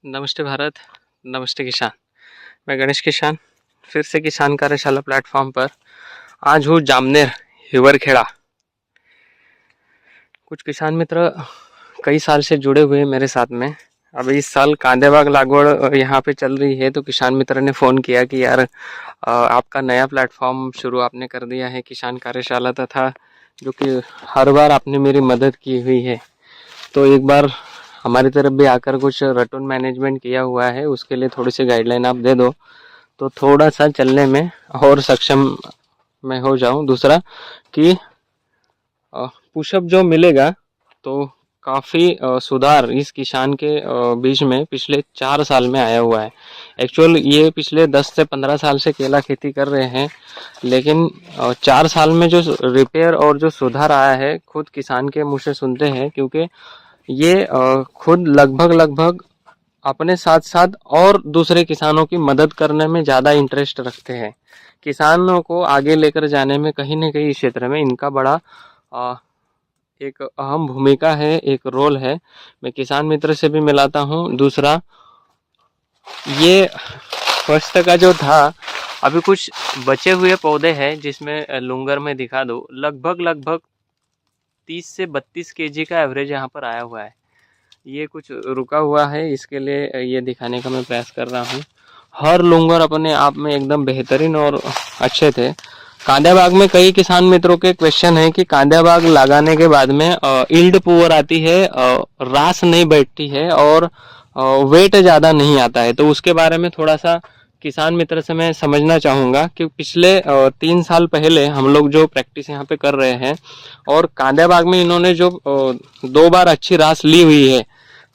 नमस्ते भारत, नमस्ते किसान। मैं गणेश किसान फिर से किसान कार्यशाला प्लेटफॉर्म पर आज हूँ जामनेर हिवरखेड़ा। कुछ किसान मित्र कई साल से जुड़े हुए हैं मेरे साथ में। अब इस साल कांदे बाग लागवड़ यहाँ पे चल रही है, तो किसान मित्र ने फ़ोन किया कि यार आपका नया प्लेटफॉर्म शुरू आपने कर दिया है किसान कार्यशाला, तथा जो कि हर बार आपने मेरी मदद की हुई है, तो एक बार हमारी तरफ भी आकर कुछ रटून मैनेजमेंट किया हुआ है, उसके लिए थोड़ी सी गाइडलाइन आप दे दो तो थोड़ा सा चलने में और सक्षम मैं हो जाऊं। दूसरा कि पुशअप जो मिलेगा तो काफ़ी सुधार इस किसान के बीच में पिछले 4 साल में आया हुआ है। एक्चुअल ये पिछले 10 से 15 साल से केला खेती कर रहे हैं, लेकिन 4 साल में जो रिपेयर और जो सुधार आया है खुद किसान के मुँह से सुनते हैं, क्योंकि ये खुद लगभग अपने साथ साथ और दूसरे किसानों की मदद करने में ज़्यादा इंटरेस्ट रखते हैं। किसानों को आगे लेकर जाने में कहीं न कहीं इस क्षेत्र में इनका बड़ा एक अहम भूमिका है, एक रोल है। मैं किसान मित्र से भी मिलाता हूँ। दूसरा ये फर्स्ट का जो था, अभी कुछ बचे हुए पौधे हैं जिसमें लुंगर में दिखा दो, लगभग 30 से 32 केजी का एवरेज यहाँ पर आया हुआ है। ये कुछ रुका हुआ है, इसके लिए ये दिखाने का मैं प्रयास कर रहा हूँ। हर लुंगर अपने आप में एकदम बेहतरीन और अच्छे थे। कांदा बाग में कई किसान मित्रों के क्वेश्चन है कि कांदा बाग लगाने के बाद में ईल्ड पुअर आती है, रास नहीं बैठती है और वेट ज़्यादा नहीं आता है, तो उसके बारे में थोड़ा सा किसान मित्र से मैं समझना चाहूँगा कि पिछले 3 साल पहले हम लोग जो प्रैक्टिस यहाँ पे कर रहे हैं और कांदा बाग में इन्होंने जो 2 बार अच्छी रास ली हुई है,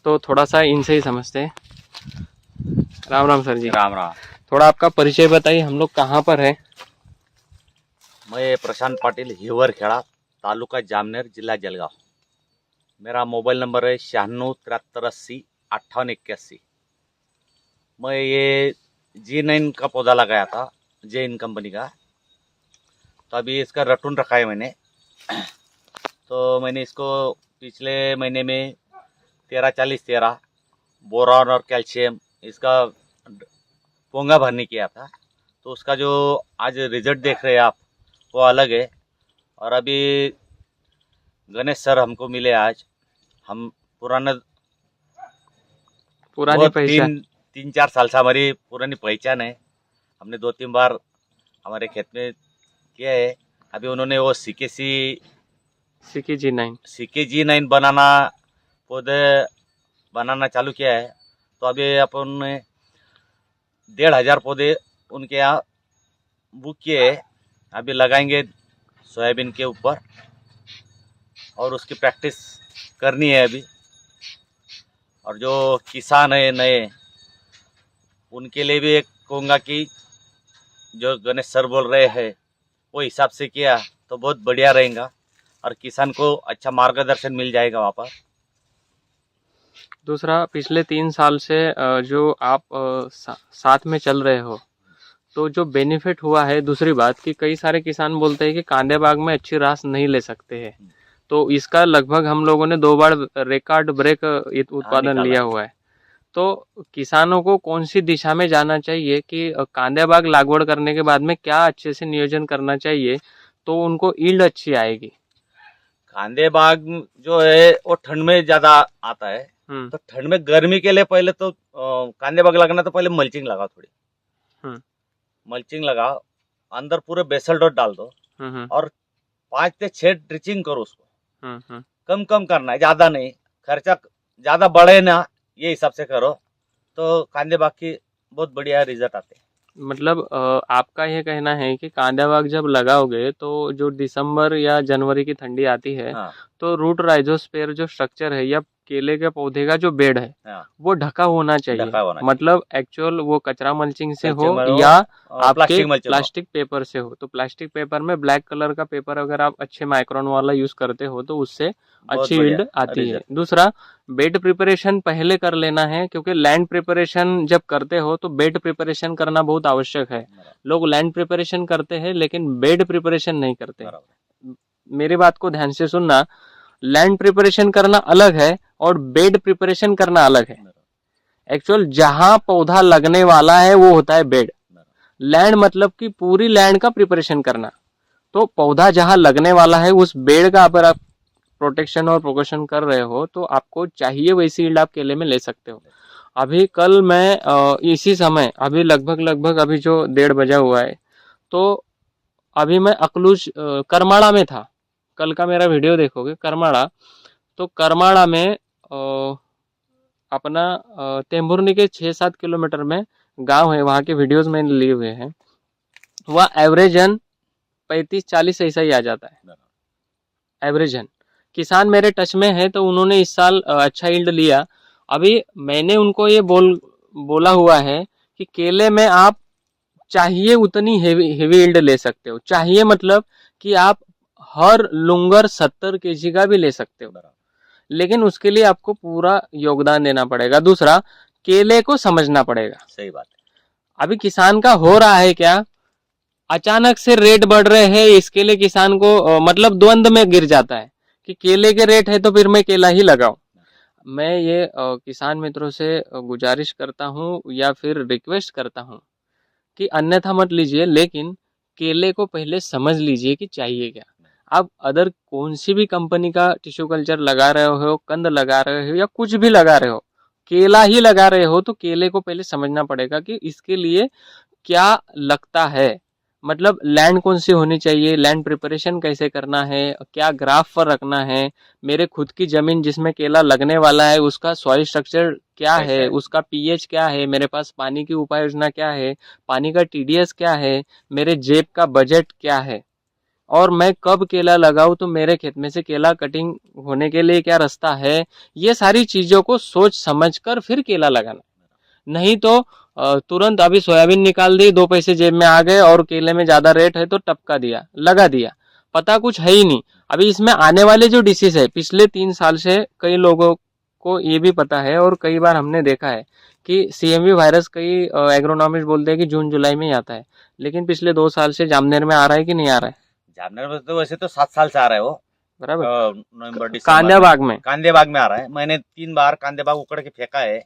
तो थोड़ा सा इनसे ही समझते हैं। राम राम सर जी। राम राम। थोड़ा आपका परिचय बताइए, हम लोग कहाँ पर है? मैं प्रशांत पाटिल, हिवरखेड़ा, तालुका जामनेर, जिला जलगांव। मेरा मोबाइल नंबर है 9673805881। मैं ये G9 का पौधा लगाया था, जैन कंपनी का। तो अभी इसका रटून रखा है मैंने। तो मैंने इसको पिछले महीने में 13-40-13 बोरॉन और कैल्शियम इसका पोंगा भरने किया था। तो उसका जो आज रिजल्ट देख रहे हैं आप, वो अलग है। और अभी गणेश सर हमको मिले आज। हम पुरानी पहचान 3-4 साल से हमारी पुरानी पहचान है। हमने 2-3 बार हमारे खेत में किया है। अभी उन्होंने वो सीकी G9 बनाना पौधे बनाना चालू किया है। तो अभी अपन 1,500 पौधे उनके यहाँ बुक किए हैं। अभी लगाएंगे सोयाबीन के ऊपर और उसकी प्रैक्टिस करनी है अभी। और जो किसान है नए, उनके लिए भी एक कहूँगा कि जो गणेश सर बोल रहे हैं वो हिसाब से किया तो बहुत बढ़िया रहेगा और किसान को अच्छा मार्गदर्शन मिल जाएगा वहाँ पर। दूसरा, पिछले 3 साल से जो आप साथ में चल रहे हो, तो जो बेनिफिट हुआ है, दूसरी बात कि कई सारे किसान बोलते हैं कि कांदे बाग में अच्छी रास नहीं ले सकते हैं, तो इसका लगभग हम लोगों ने 2 बार रिकॉर्ड ब्रेक उत्पादन लिया हुआ है। तो किसानों को कौन सी दिशा में जाना चाहिए कि कांदे बाग लागवड़ करने के बाद में क्या अच्छे से नियोजन करना चाहिए तो उनको ईल्ड अच्छी आएगी? कांदे बाग जो है वो ठंड में ज्यादा आता है। तो ठंड में गर्मी के लिए पहले तो कांदे बाग लगाना तो पहले मल्चिंग लगाओ, थोड़ी मल्चिंग लगाओ, अंदर पूरे बेसल डॉट डाल दो और 5 से 6 ड्रिचिंग करो उसको। कम करना है, ज्यादा नहीं। खर्चा ज्यादा बढ़े ना, ये हिसाब से करो तो कांदे बाग की बहुत बढ़िया रिजल्ट आते हैं। मतलब आपका ये कहना है कि कांदा बाग जब लगाओगे तो जो दिसंबर या जनवरी की ठंडी आती है, हाँ। तो रूट राइजोस्फीयर जो स्ट्रक्चर है या केले के पौधे का जो बेड है, हाँ। वो ढका होना चाहिए। मतलब एक्चुअल वो कचरा मल्चिंग से हो या आपके प्लास्टिक पेपर से हो। तो प्लास्टिक पेपर में ब्लैक कलर का पेपर अगर आप अच्छे माइक्रोन वाला यूज करते हो तो उससे अच्छी यील्ड आती है। दूसरा, बेड प्रिपरेशन पहले कर लेना है, क्योंकि लैंड प्रिपरेशन जब करते हो तो बेड प्रिपरेशन करना बहुत आवश्यक है। लोग लैंड प्रिपरेशन करते हैं लेकिन बेड प्रिपरेशन नहीं करते। मेरी बात को ध्यान से सुनना, लैंड प्रिपरेशन करना अलग है और बेड प्रिपरेशन करना अलग है। एक्चुअल जहां पौधा लगने वाला है वो होता है बेड। लैंड मतलब कि पूरी लैंड का प्रिपरेशन करना। तो पौधा जहां लगने वाला है उस बेड का अगर आप प्रोटेक्शन और प्रोकेशन कर रहे हो तो आपको चाहिए वैसी यील्ड आप केले में ले सकते हो। अभी कल मैं इसी समय अभी लगभग अभी जो 1:30 बजा हुआ है, तो अभी मैं अकलूज करमाड़ा में था। कल का मेरा वीडियो देखोगे करमाड़ा, तो करमाड़ा में अपना तेंबुरनी के 6-7 किलोमीटर में गांव है, वहाँ के वीडियोस मैंने लिए हुए हैं। वह एवरेजन 35-40 ऐसा ही आ जाता है एवरेजन। किसान मेरे टच में है तो उन्होंने इस साल अच्छा यील्ड लिया। अभी मैंने उनको ये बोला हुआ है कि केले में आप चाहिए उतनी हेवी यील्ड ले सकते हो। चाहिए मतलब कि आप हर लुंगर 70 केजी का भी ले सकते हो, लेकिन उसके लिए आपको पूरा योगदान देना पड़ेगा। दूसरा, केले को समझना पड़ेगा। सही बात है। अभी किसान का हो रहा है क्या, अचानक से रेट बढ़ रहे हैं, इसके लिए किसान को मतलब द्वंद में गिर जाता है कि केले के रेट है तो फिर मैं केला ही लगाऊं। मैं ये किसान मित्रों से गुजारिश करता हूं या फिर रिक्वेस्ट करता हूं कि अन्यथा मत लीजिए, लेकिन केले को पहले समझ लीजिए कि चाहिए क्या। आप अदर कौन सी भी कंपनी का टिश्यू कल्चर लगा रहे हो, कंद लगा रहे हो या कुछ भी लगा रहे हो, केला ही लगा रहे हो तो केले को पहले समझना पड़ेगा कि इसके लिए क्या लगता है। मतलब लैंड कौन सी होनी चाहिए, लैंड प्रिपरेशन कैसे करना है, क्या ग्राफ पर रखना है, मेरे खुद की जमीन जिसमें केला लगने वाला है उसका सॉइल स्ट्रक्चर क्या है, उसका पीएच क्या है, मेरे पास पानी की उपाय योजना क्या है, पानी का टीडीएस क्या है, मेरे जेब का बजट क्या है, और मैं कब केला लगाऊं तो मेरे खेत में से केला कटिंग होने के लिए क्या रास्ता है। ये सारी चीजों को सोच समझकर फिर केला लगाना। नहीं तो तुरंत अभी सोयाबीन निकाल दी, 2 पैसे जेब में आ गए और केले में ज्यादा रेट है तो टपका दिया, लगा दिया, पता कुछ है ही नहीं। अभी इसमें आने वाले जो डिसीज है, पिछले 3 साल से कई लोगों को ये भी पता है और कई बार हमने देखा है कि सीएमवी वायरस, कई एग्रोनॉमिस्ट बोलते हैं कि जून जुलाई में ही आता है, लेकिन पिछले 2 साल से जामनेर में आ रहा है कि नहीं आ रहा है? जामनेर में तो वैसे तो 7 साल से आ रहा है वो, बराबर। नवंबर दिसंबर कांदेबाग में आ रहा है। मैंने 3 बार कांदेबाग उकड़ के फेंका है,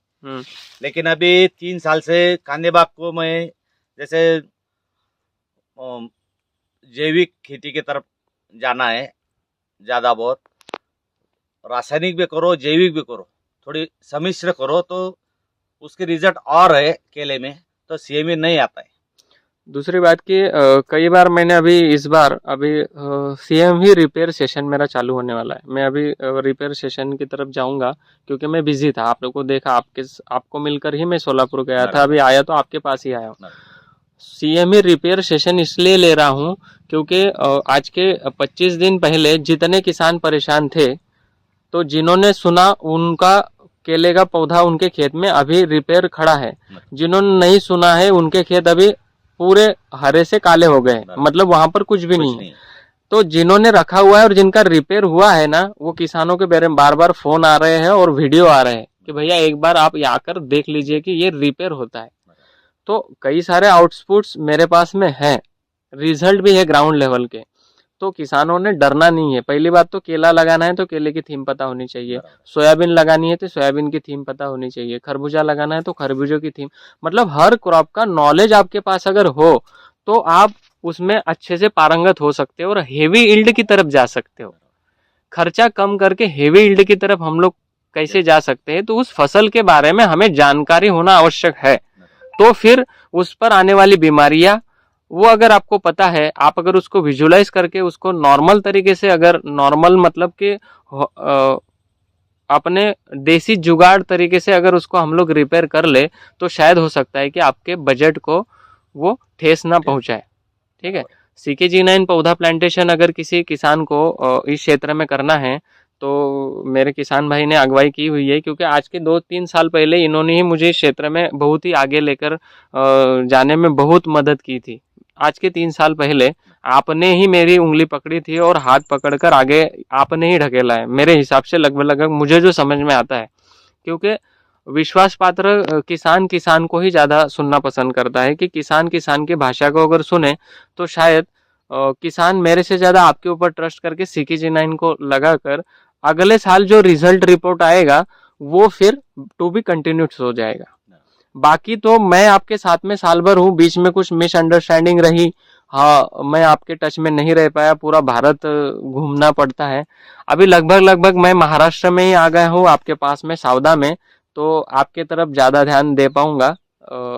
लेकिन अभी 3 साल से कांदेबाग को मैं जैसे जैविक खेती की तरफ जाना है, ज़्यादा बहुत रासायनिक भी करो जैविक भी करो, थोड़ी सम्मिश्र करो तो उसके रिजल्ट और है केले में, तो सीएमवी नहीं आता है। दूसरी बात कि कई बार मैंने इस बार सीएमवी रिपेयर सेशन मेरा चालू होने वाला है। मैं अभी रिपेयर सेशन की तरफ जाऊंगा क्योंकि मैं बिजी था। आप लोगों को देखा, आपको मिलकर ही मैं सोलापुर गया था, अभी आया तो आपके पास ही आया हूँ। सीएमवी रिपेयर सेशन इसलिए ले रहा हूँ क्योंकि आज के 25 दिन पहले जितने किसान परेशान थे, तो जिन्होंने सुना उनका केले का पौधा उनके खेत में अभी रिपेयर खड़ा है, जिन्होंने नहीं सुना है उनके खेत अभी पूरे हरे से काले हो गए, मतलब वहां पर कुछ भी नहीं है। तो जिन्होंने रखा हुआ है और जिनका रिपेयर हुआ है ना, वो किसानों के बारे में बार बार फोन आ रहे हैं और वीडियो आ रहे हैं कि भैया एक बार आप आकर देख लीजिए कि ये रिपेयर होता है। तो कई सारे आउटपुट्स मेरे पास में है, रिजल्ट भी है ग्राउंड लेवल के। तो किसानों ने डरना नहीं है। पहली बात तो केला लगाना है तो केले की थीम पता होनी चाहिए, सोयाबीन लगानी है तो सोयाबीन की थीम पता होनी चाहिए, खरबूजा लगाना है तो खरबूजों की थीम, मतलब हर क्रॉप का नॉलेज आपके पास अगर हो तो आप उसमें अच्छे से पारंगत हो सकते हो और हेवी यील्ड की तरफ जा सकते हो। खर्चा कम करके हेवी यील्ड की तरफ हम लोग कैसे जा सकते हैं, तो उस फसल के बारे में हमें जानकारी होना आवश्यक है। तो फिर उस पर आने वाली बीमारियां, वो अगर आपको पता है, आप अगर उसको विजुलाइज करके उसको नॉर्मल तरीके से, अगर नॉर्मल मतलब कि अपने देसी जुगाड़ तरीके से अगर उसको हम लोग रिपेयर कर ले तो शायद हो सकता है कि आपके बजट को वो ठेस ना पहुंचाए। ठीक है। CKG9 पौधा प्लांटेशन अगर किसी किसान को इस क्षेत्र में करना है तो मेरे किसान भाई ने अगुवाई की हुई है, क्योंकि आज के 2-3 साल पहले इन्होंने ही मुझे इस क्षेत्र में बहुत ही आगे लेकर जाने में बहुत मदद की थी। आज के 3 साल पहले आपने ही मेरी उंगली पकड़ी थी और हाथ पकड़कर आगे आपने ही ढकेला है, मेरे हिसाब से लगभग मुझे जो समझ में आता है। क्योंकि विश्वास पात्र किसान को ही ज़्यादा सुनना पसंद करता है कि किसान की भाषा को अगर सुने तो शायद किसान मेरे से ज़्यादा आपके ऊपर ट्रस्ट करके CKG9 को लगाकर अगले साल जो रिजल्ट रिपोर्ट आएगा वो फिर टू बी कंटिन्यूड हो जाएगा। बाकी तो मैं आपके साथ में साल भर हूँ, बीच में कुछ मिसअंडरस्टैंडिंग रही, हाँ मैं आपके टच में नहीं रह पाया, पूरा भारत घूमना पड़ता है। अभी लगभग मैं महाराष्ट्र में ही आ गया हूँ, आपके पास में सावदा में, तो आपके तरफ ज़्यादा ध्यान दे पाऊंगा।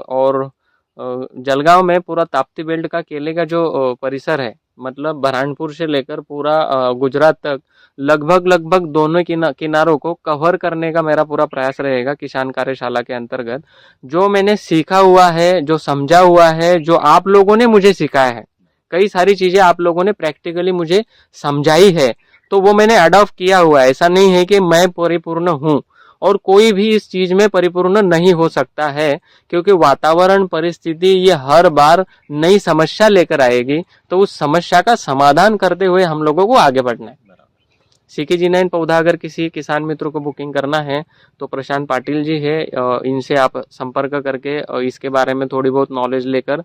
और जलगांव में पूरा ताप्ती बेल्ट का केले का जो परिसर है, मतलब बरहानपुर से लेकर पूरा गुजरात तक लगभग दोनों किनारों को कवर करने का मेरा पूरा प्रयास रहेगा किसान कार्यशाला के अंतर्गत। जो मैंने सीखा हुआ है, जो समझा हुआ है, जो आप लोगों ने मुझे सिखाया है, कई सारी चीजें आप लोगों ने प्रैक्टिकली मुझे समझाई है, तो वो मैंने अडॉप्ट किया हुआ है। ऐसा नहीं है कि मैं परिपूर्ण हूँ, और कोई भी इस चीज में परिपूर्ण नहीं हो सकता है, क्योंकि वातावरण परिस्थिति ये हर बार नई समस्या लेकर आएगी, तो उस समस्या का समाधान करते हुए हम लोगों को आगे बढ़ना है। CK-G9 पौधा अगर किसी किसान मित्र को बुकिंग करना है तो प्रशांत पाटिल जी है, इनसे आप संपर्क करके इसके बारे में थोड़ी बहुत नॉलेज लेकर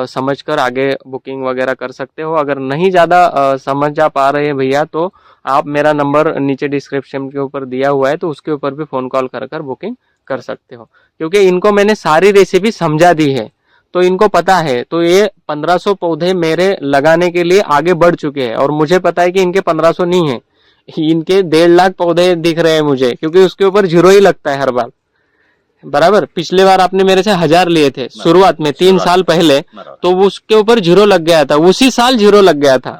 समझकर आगे बुकिंग वगैरह कर सकते हो। अगर नहीं ज़्यादा समझ जा पा रहे हैं भैया, तो आप मेरा नंबर नीचे डिस्क्रिप्शन के ऊपर दिया हुआ है, तो उसके ऊपर भी फ़ोन कॉल कर बुकिंग कर सकते हो, क्योंकि इनको मैंने सारी रेसिपी समझा दी है, तो इनको पता है। तो ये 1500 पौधे मेरे लगाने के लिए आगे बढ़ चुके हैं, और मुझे पता है कि इनके 1500 नहीं है, इनके 1.5 लाख पौधे दिख रहे हैं मुझे, क्योंकि उसके ऊपर 0 ही लगता है हर बार। बराबर, पिछले बार आपने मेरे से 1000 लिए थे शुरुआत में 3 साल पहले, तो उसके ऊपर 0 लग गया था, उसी साल 0 लग गया था।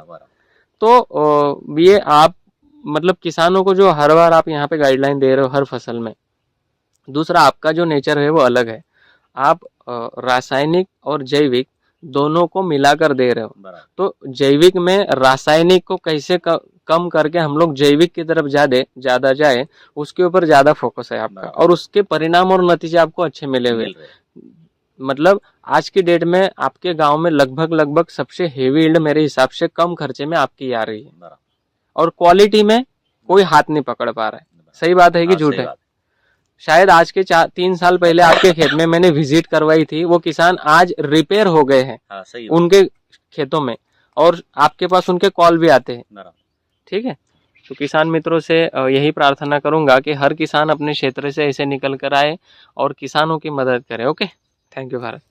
तो ये आप मतलब किसानों को जो हर बार आप यहाँ पे गाइडलाइन दे रहे हो हर फसल में। दूसरा, आपका जो नेचर है वो अलग है, आप रासायनिक और जैविक दोनों को मिलाकर दे रहे हो। तो जैविक में रासायनिक को कैसे कम करके हम लोग जैविक की तरफ ज्यादा जाए, उसके ऊपर ज्यादा फोकस है आपका, और उसके परिणाम और नतीजे आपको अच्छे मिले हुए। मतलब आज की डेट में आपके गांव में लगभग सबसे हेवी यील्ड मेरे हिसाब से कम खर्चे में आपकी आ रही है, और क्वालिटी में कोई हाथ नहीं पकड़ पा रहा है। सही बात है कि झूठ है? शायद आज के 3 साल पहले आपके खेत में मैंने विजिट करवाई थी, वो किसान आज रिपेयर हो गए हैं उनके खेतों में, और आपके पास उनके कॉल भी आते हैं। ठीक है, तो किसान मित्रों से यही प्रार्थना करूंगा कि हर किसान अपने क्षेत्र से ऐसे निकल कर आए और किसानों की मदद करे। Okay, thank you Bharat.